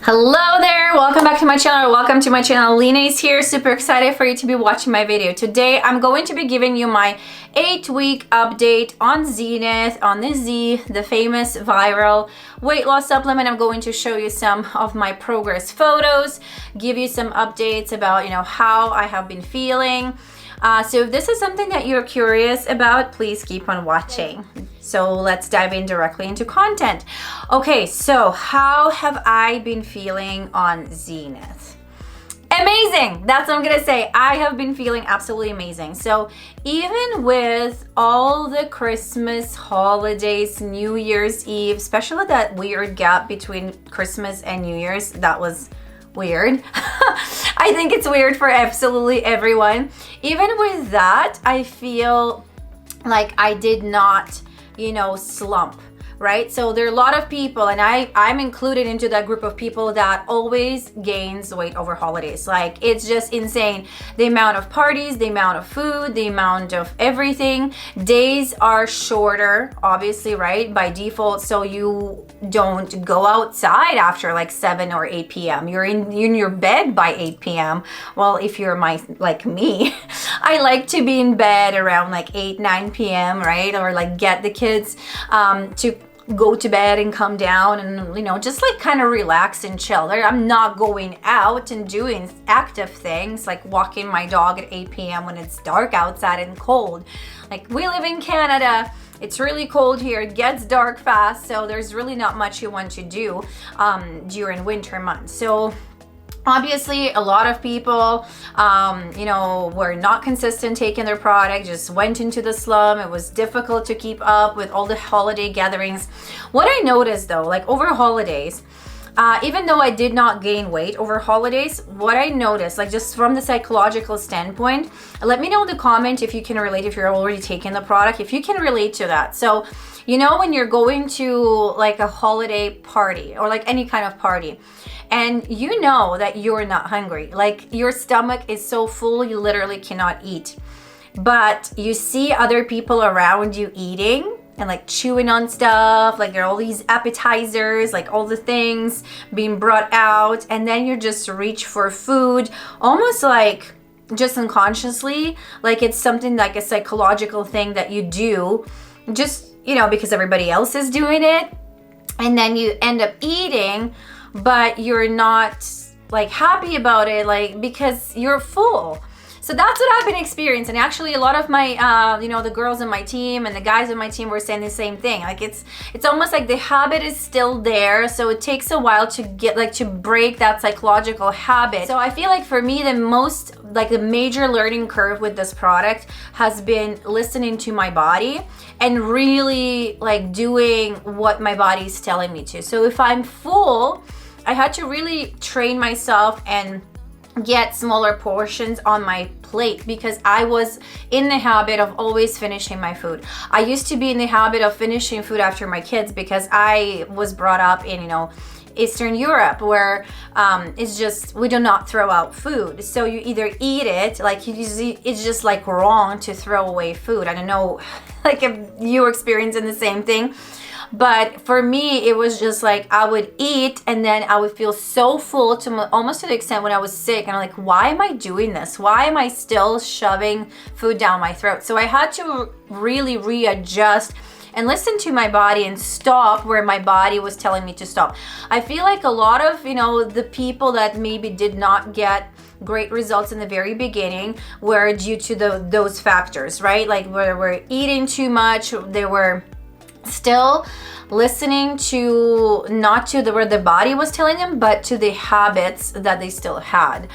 Hello there, welcome back to my channel. Welcome to my channel. Lena is here. Super excited for you to be watching my video. Today I'm going to be giving you my 8-week update on ZENITH, on the Z, the famous viral weight loss supplement. I'm going to show you some of my progress photos, give you some updates about how I have been feeling. So if this is something that you're curious about, please keep on watching. So let's dive in directly into content. Okay, so how have I been feeling on ZENITH? Amazing! That's what I'm gonna say. I have been feeling absolutely amazing. So even with all the Christmas holidays, New Year's Eve, especially that weird gap between Christmas and New Year's, that was weird. I think it's weird for absolutely everyone. Even with that, I feel like I did not slump, right? So there are a lot of people, and I'm included into that group of people that always gains weight over holidays. Like, it's just insane. The amount of parties, the amount of food, the amount of everything. Days are shorter, obviously, right? By default, so you don't go outside after like 7 or 8 p.m. You're in your bed by 8 p.m. Well, if you're like me, I like to be in bed around like 8, 9 p.m., right? Or like get the kids to go to bed and come down and just like kind of relax and chill. I'm not going out and doing active things like walking my dog at 8 p.m. when it's dark outside and cold. Like, we live in Canada, it's really cold here, it gets dark fast, so there's really not much you want to do during winter months. So obviously, a lot of people, were not consistent taking their product, just went into the slum. It was difficult to keep up with all the holiday gatherings. What I noticed though, like over holidays, even though I did not gain weight over holidays, what I noticed, like just from the psychological standpoint, let me know in the comment if you can relate, if you're already taking the product, if you can relate to that. So, when you're going to like a holiday party or like any kind of party, and you know that you're not hungry, like your stomach is so full you literally cannot eat, but you see other people around you eating and like chewing on stuff, like there are all these appetizers, like all the things being brought out, and then you just reach for food almost like just unconsciously, like it's something like a psychological thing that you do just because everybody else is doing it, and then you end up eating, but you're not like happy about it, like because you're full. So that's what I've been experiencing. Actually, a lot of my, the girls on my team and the guys on my team were saying the same thing. Like it's almost like the habit is still there. So it takes a while to get to break that psychological habit. So I feel like for me, the major learning curve with this product has been listening to my body and really like doing what my body is telling me to. So if I'm full, I had to really train myself and get smaller portions on my plate because I was in the habit of always finishing my food. I used to be in the habit of finishing food after my kids because I was brought up in, Eastern Europe, where it's just, we do not throw out food. So you either eat it, like it's just like wrong to throw away food. I don't know, like if you're experiencing the same thing. But for me, it was just like I would eat and then I would feel so full almost to the extent when I was sick. And I'm like, why am I doing this? Why am I still shoving food down my throat? So I had to really readjust and listen to my body and stop where my body was telling me to stop. I feel like a lot of, the people that maybe did not get great results in the very beginning were due to those factors, right? Like where we're eating too much, they were still listening to not to where the body was telling them, but to the habits that they still had.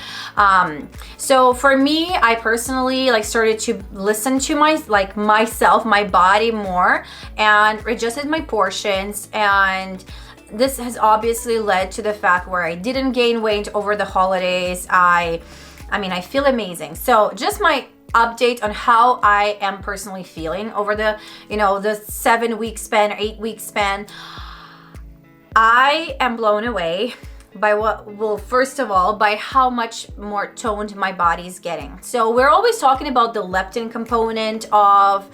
So for me, I personally started to listen to myself, my body more, and adjusted my portions, and this has obviously led to the fact where I didn't gain weight over the holidays. I feel amazing. So just my update on how I am personally feeling over the 7-week span or 8-week span. I am blown away by what? Well, first of all, by how much more toned my body is getting. So we're always talking about the leptin component of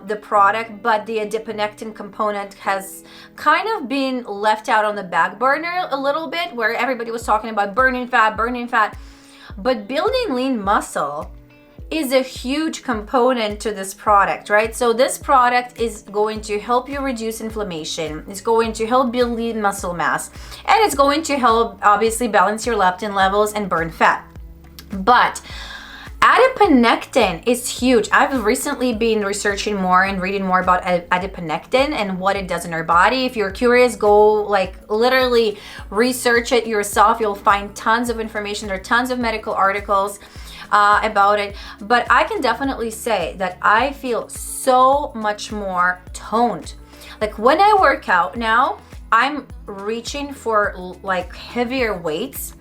the product, but the adiponectin component has kind of been left out on the back burner a little bit, where everybody was talking about burning fat. But building lean muscle is a huge component to this product, right? So this product is going to help you reduce inflammation. It's going to help build lean muscle mass, and it's going to help obviously balance your leptin levels and burn fat. But adiponectin is huge. I've recently been researching more and reading more about adiponectin and what it does in our body. If you're curious, go like literally research it yourself. You'll find tons of information. There are tons of medical articles about it. But I can definitely say that I feel so much more toned. Like when I work out now, I'm reaching for like heavier weights.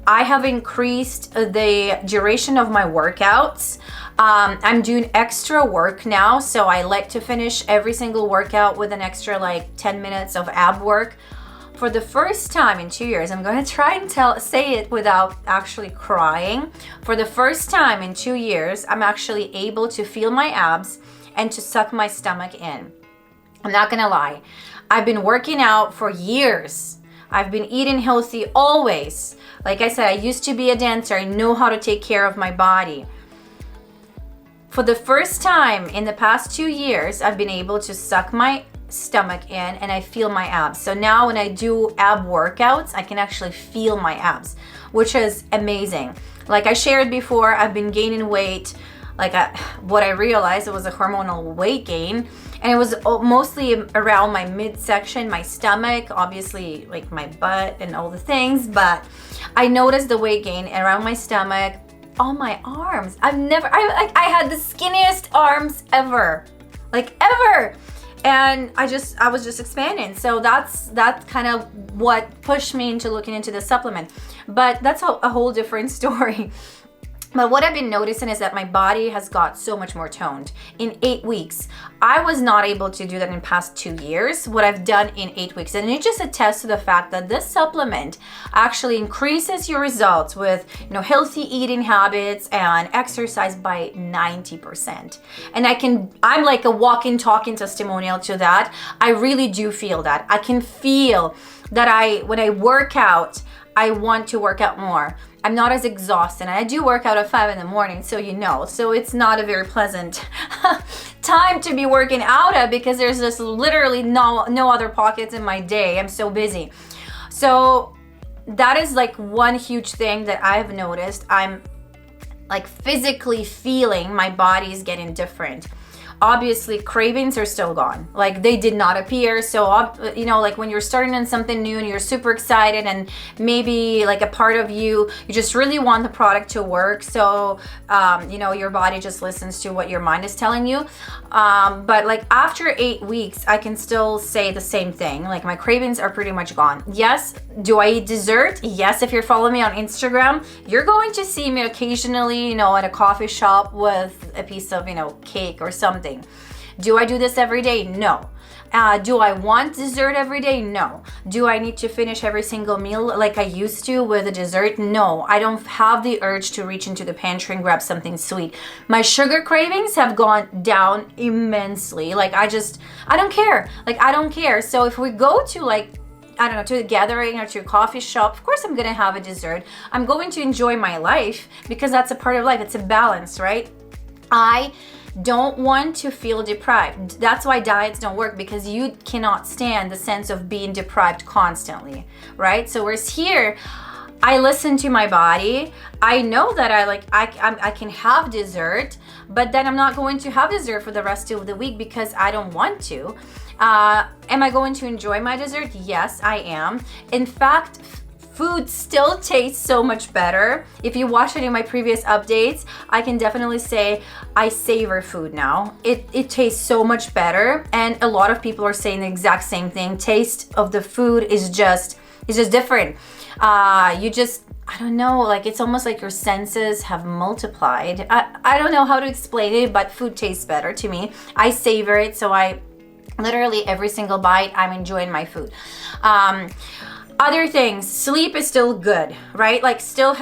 I have increased the duration of my workouts. I'm doing extra work now, so I like to finish every single workout with an extra like 10 minutes of ab work. For the first time in 2 years, I'm going to try and say it without actually crying. For the first time in 2 years, I'm actually able to feel my abs and to suck my stomach in. I'm not going to lie. I've been working out for years. I've been eating healthy always. Like I said, I used to be a dancer. I know how to take care of my body. For the first time in the past 2 years, I've been able to suck my stomach in and I feel my abs. So now when I do ab workouts, I can actually feel my abs, which is amazing. Like I shared before, I've been gaining weight. Like what I realized, it was a hormonal weight gain, and it was mostly around my midsection, my stomach, obviously like my butt and all the things, but I noticed the weight gain around my stomach, on my arms. I had the skinniest arms ever, like ever. And I was just expanding. So that's kind of what pushed me into looking into the supplement. But that's a whole different story. But what I've been noticing is that my body has got so much more toned in 8 weeks. I was not able to do that in past 2 years, what I've done in 8 weeks. And it just attests to the fact that this supplement actually increases your results with, healthy eating habits and exercise by 90%. And I'm like a walking, talking testimonial to that. I really do feel that. I can feel that when I work out, I want to work out more. I'm not as exhausted. And I do work out at 5 a.m, so it's not a very pleasant time to be working out at, because there's just literally no other pockets in my day. I'm so busy. So that is like one huge thing that I've noticed. I'm like physically feeling my body is getting different. Obviously, cravings are still gone. Like they did not appear. So, like when you're starting on something new and you're super excited, and maybe like a part of you just really want the product to work. So, your body just listens to what your mind is telling you. But like after 8 weeks, I can still say the same thing. Like my cravings are pretty much gone. Yes. Do I eat dessert? Yes. If you're following me on Instagram, you're going to see me occasionally, at a coffee shop with a piece of, cake or something. Do I do this every day? No. Do I want dessert every day? No. Do I need to finish every single meal like I used to with a dessert? No. I don't have the urge to reach into the pantry and grab something sweet. My sugar cravings have gone down immensely. Like I don't care. Like I don't care. So if we go to to a gathering or to a coffee shop, of course I'm going to have a dessert. I'm going to enjoy my life because that's a part of life. It's a balance, right? I don't want to feel deprived. That's why diets don't work, because you cannot stand the sense of being deprived constantly, right? So whereas here, I listen to my body. I know that I can have dessert, but then I'm not going to have dessert for the rest of the week because I don't want to. Am I going to enjoy my dessert? Yes, I am. In fact, food still tastes so much better. If you watch any of my previous updates, I can definitely say I savor food now. It tastes so much better, and a lot of people are saying the exact same thing. Taste of the food is just different. I don't know, like it's almost like your senses have multiplied. I don't know how to explain it, but food tastes better to me. I savor it, so I literally every single bite, I'm enjoying my food. Other things, sleep is still good, right? Like still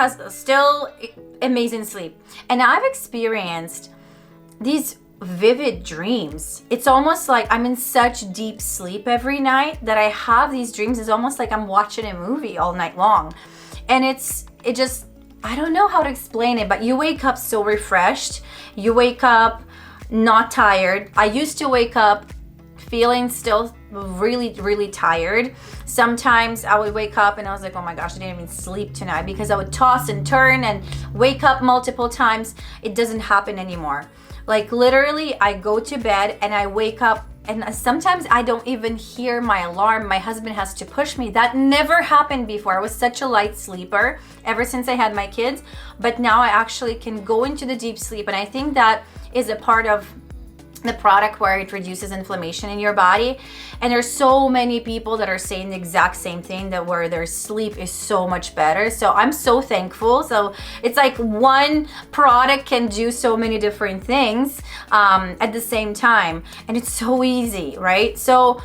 amazing sleep. And I've experienced these vivid dreams. It's almost like I'm in such deep sleep every night that I have these dreams. It's almost like I'm watching a movie all night long. And I don't know how to explain it, but you wake up so refreshed. You wake up not tired. I used to wake up feeling still really, really tired. Sometimes I would wake up and I was like, oh my gosh, I didn't even sleep tonight, because I would toss and turn and wake up multiple times. It doesn't happen anymore. Like literally, I go to bed and I wake up and sometimes I don't even hear my alarm. My husband has to push me. That never happened before. I was such a light sleeper ever since I had my kids, but now I actually can go into the deep sleep. And I think that is a part of the product where it reduces inflammation in your body. And there's so many people that are saying the exact same thing, that where their sleep is so much better. So I'm so thankful. So it's like one product can do so many different things at the same time, and it's so easy, right? So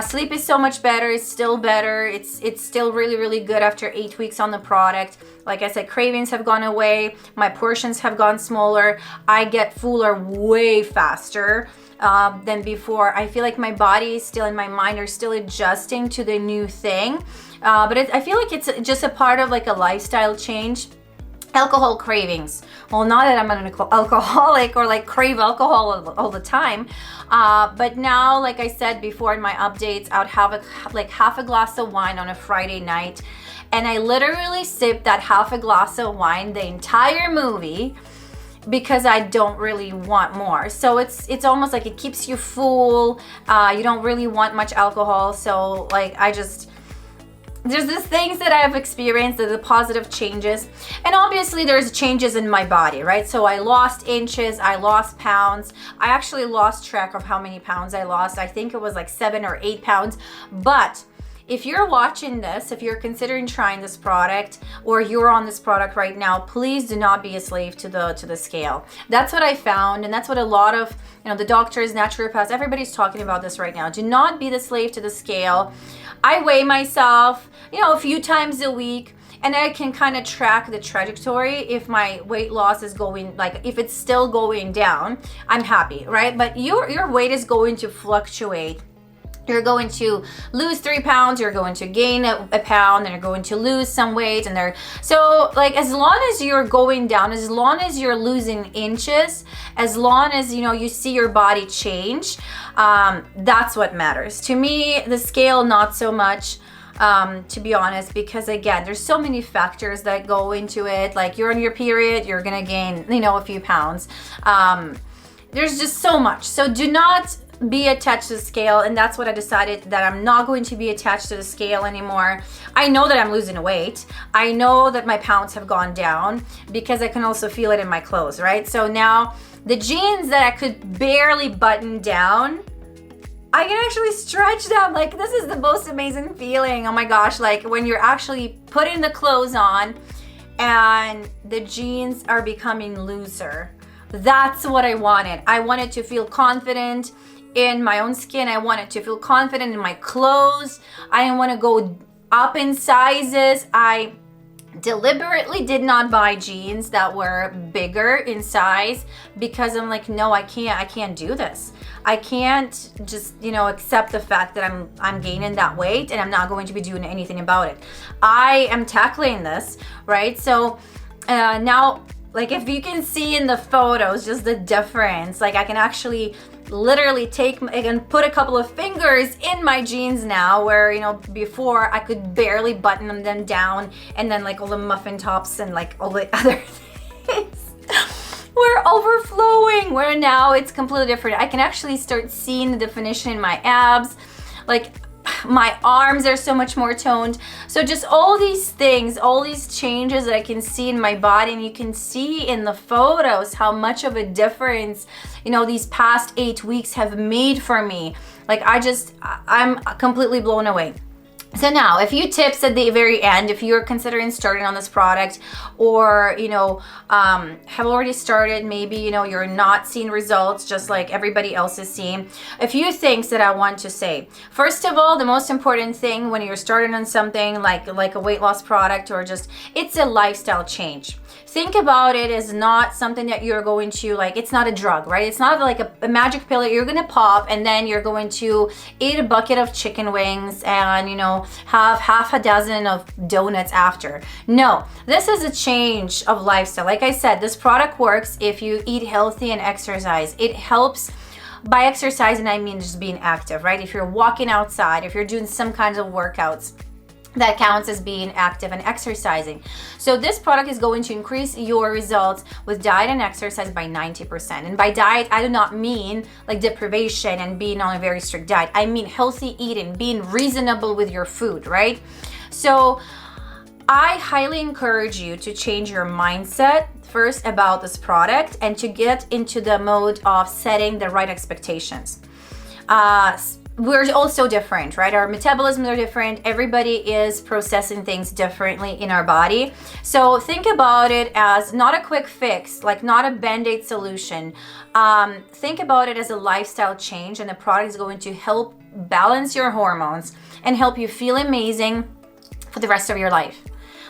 sleep is so much better. It's still better. It's still really, really good after 8 weeks on the product. Like I said, cravings have gone away. My portions have gone smaller. I get fuller way faster than before. I feel like my body still and my mind are still adjusting to the new thing. But I feel like it's just a part of like a lifestyle change. Alcohol cravings. Well, not that I'm an alcoholic or like crave alcohol all the time, but now, like I said before in my updates, I would have half a glass of wine on a Friday night, and I literally sip that half a glass of wine the entire movie because I don't really want more. So it's almost like it keeps you full. You don't really want much alcohol. So like there's these things that I've experienced, the positive changes. And obviously there's changes in my body, right? So I lost inches, I lost pounds. I actually lost track of how many pounds I lost. I think it was like 7 or 8 pounds. But if you're watching this, if you're considering trying this product, or you're on this product right now, please do not be a slave to the scale. That's what I found, and that's what a lot of the doctors, naturopaths, everybody's talking about this right now. Do not be the slave to the scale. I weigh myself, a few times a week, and I can kind of track the trajectory. If my weight loss is going, like if it's still going down, I'm happy, right? But your weight is going to fluctuate. You're going to lose 3 pounds, you're going to gain a pound, and you're going to lose some weight. So like, as long as you're going down, as long as you're losing inches, as long as you see your body change, that's what matters. To me, the scale, not so much, to be honest, because again, there's so many factors that go into it. Like, you're on your period, you're gonna gain, a few pounds. There's just so much. So do not be attached to the scale, and that's what I decided, that I'm not going to be attached to the scale anymore. I know that I'm losing weight. I know that my pounds have gone down, because I can also feel it in my clothes, right? So now the jeans that I could barely button down, I can actually stretch them. Like, this is the most amazing feeling. Oh my gosh, like when you're actually putting the clothes on and the jeans are becoming looser. That's what I wanted. I wanted to feel confident in my own skin. I wanted to feel confident in my clothes. I didn't want to go up in sizes. I deliberately did not buy jeans that were bigger in size, because I'm like, no, I can't do this. I can't just, accept the fact that I'm gaining that weight and I'm not going to be doing anything about it. I am tackling this, right? So now, like, if you can see in the photos, just the difference, like I can actually literally I can put a couple of fingers in my jeans now, where, before I could barely button them down, and then like all the muffin tops and like all the other things were overflowing, where now it's completely different. I can actually start seeing the definition in my abs. Like, my arms are so much more toned. So just all these things, all these changes that I can see in my body, and you can see in the photos how much of a difference, these past 8 weeks have made for me. Like, I'm completely blown away. So now, a few tips at the very end, if you're considering starting on this product, or, you know, have already started, maybe, you know, you're not seeing results just like everybody else is seeing. A few things that I want to say. First of all, the most important thing when you're starting on something like a weight loss product, or just, it's a lifestyle change. Think about it as not something that you're going to, like, it's not a drug, right? It's not like a magic pill that you're gonna pop and then you're going to eat a bucket of chicken wings and, you know, have half a dozen of donuts after. No, this is a change of lifestyle. Like I said, this product works if you eat healthy and exercise. It helps. By exercising, I mean just being active, right? If you're walking outside, if you're doing some kinds of workouts, that counts as being active and exercising. So this product is going to increase your results with diet and exercise by 90%. And by diet, I do not mean like deprivation and being on a very strict diet. I mean healthy eating, being reasonable with your food, right? So I highly encourage you to change your mindset first about this product and to get into the mode of setting the right expectations. We're all so different, right? Our metabolisms are different. Everybody is processing things differently in our body. So think about it as not a quick fix, like not a band-aid solution. Think about it as a lifestyle change, and the product is going to help balance your hormones and help you feel amazing for the rest of your life.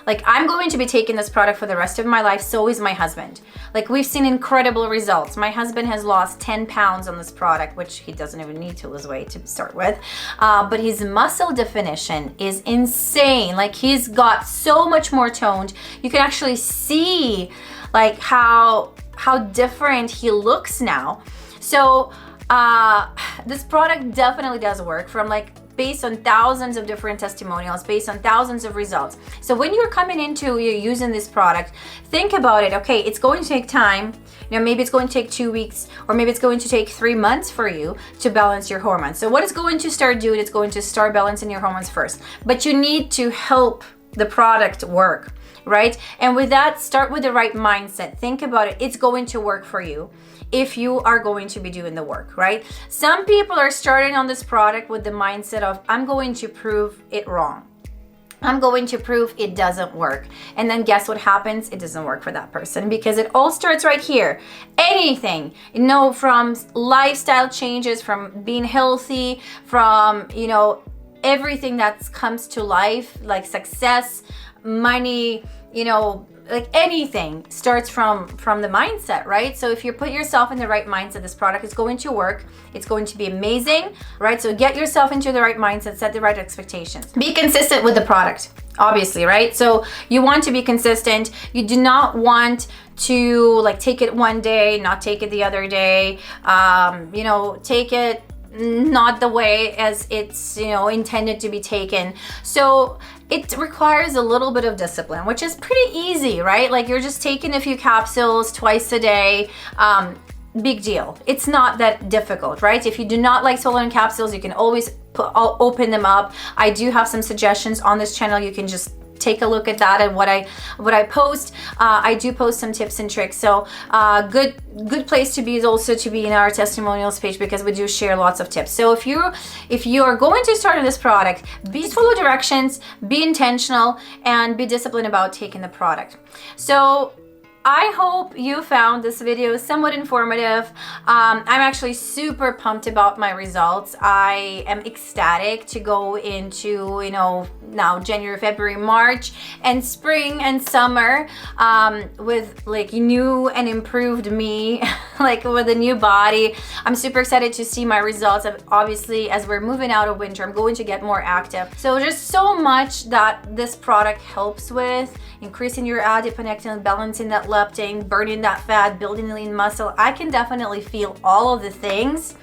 Like, I'm going to be taking this product for the rest of my life, so is my husband. Like, we've seen incredible results. My husband has lost 10 pounds on this product, which he doesn't even need to lose weight to start with. But his muscle definition is insane. Like, he's got so much more toned. You can actually see like how different he looks now. So this product definitely does work, from like based on thousands of different testimonials, based on thousands of results. So when you're coming into you're using this product, think about it. Okay, it's going to take time. You know, maybe it's going to take 2 weeks, or maybe it's going to take 3 months for you to balance your hormones. So what it's going to start doing, it's going to start balancing your hormones first. But you need to help the product work, right? And with that, start with the right mindset. Think about it. It's going to work for you if you are going to be doing the work, right? Some people are starting on this product with the mindset of, I'm going to prove it wrong. I'm going to prove it doesn't work. And then guess what happens? It doesn't work for that person, because it all starts right here. Anything, you know, from lifestyle changes, from being healthy, from, you know, everything that comes to life, like success, money, you know, like anything starts from the mindset, right? So if you put yourself in the right mindset, this product is going to work. It's going to be amazing, right? So get yourself into the right mindset, set the right expectations. Be consistent with the product, obviously, right? So you want to be consistent. You do not want to like take it one day, not take it the other day, you know, take it not the way as it's, you know, intended to be taken. So it requires a little bit of discipline, which is pretty easy, right? Like, you're just taking a few capsules twice a day. Big deal. It's not that difficult, right? If you do not like swallowing capsules, you can always open them up. I do have some suggestions on this channel. You can just take a look at that and what I post. I do post some tips and tricks. So good place to be is also to be in our testimonials page, because we do share lots of tips. So if you are going to start on this product, follow directions, be intentional, and be disciplined about taking the product. So I hope you found this video somewhat informative. I'm actually super pumped about my results. I am ecstatic to go into, you know, now January, February, March, and spring and summer with like new and improved me, like with a new body. I'm super excited to see my results. Obviously, as we're moving out of winter, I'm going to get more active. So just so much that this product helps with: increasing your adiponectin, balancing that leptin, burning that fat, building lean muscle. I can definitely feel all of the things.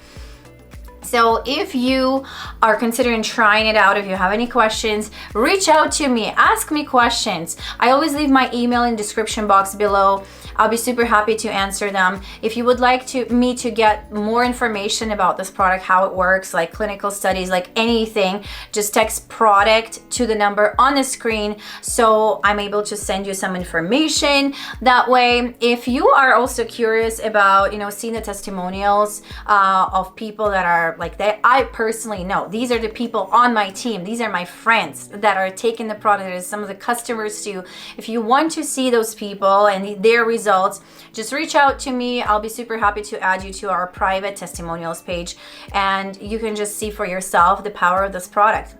So if you are considering trying it out, if you have any questions, reach out to me, ask me questions. I always leave my email in the description box below. I'll be super happy to answer them. If you would like me to get more information about this product, how it works, like clinical studies, like anything, just text product to the number on the screen so I'm able to send you some information that way. If you are also curious about, seeing the testimonials of people that are like that, I personally know these are the people on my team. These are my friends that are taking the product. As some of the customers too. If you want to see those people and their results, just reach out to me. I'll be super happy to add you to our private testimonials page, and you can just see for yourself the power of this product.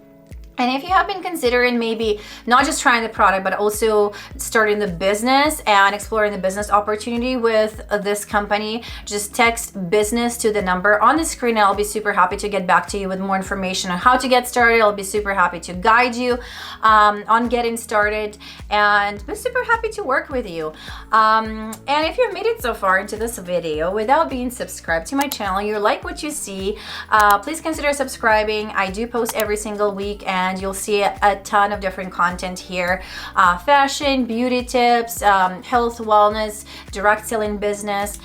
And if you have been considering maybe not just trying the product, but also starting the business and exploring the business opportunity with this company, just text business to the number on the screen, and I'll be super happy to get back to you with more information on how to get started. I'll be super happy to guide you on getting started, and be super happy to work with you. And if you've made it so far into this video without being subscribed to my channel, you like what you see, please consider subscribing. I do post every single week, and you'll see a ton of different content here. Fashion, beauty tips, health, wellness, direct selling business.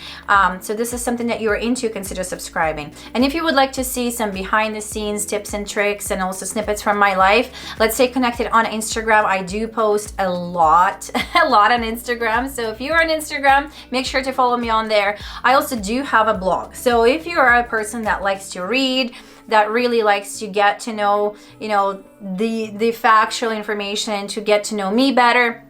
So this is something that you're into, consider subscribing. And if you would like to see some behind the scenes tips and tricks and also snippets from my life, let's stay connected on Instagram. I do post a lot on Instagram. So if you're on Instagram, make sure to follow me on there. I also do have a blog. So if you're a person that likes to read, that really likes to get to know, the factual information, to get to know me better,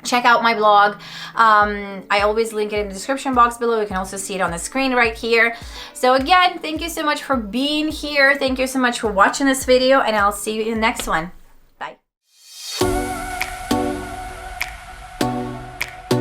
check out my blog. I always link it in the description box below. You can also see it on the screen right here. So again, thank you so much for being here. Thank you so much for watching this video, and I'll see you in the next one.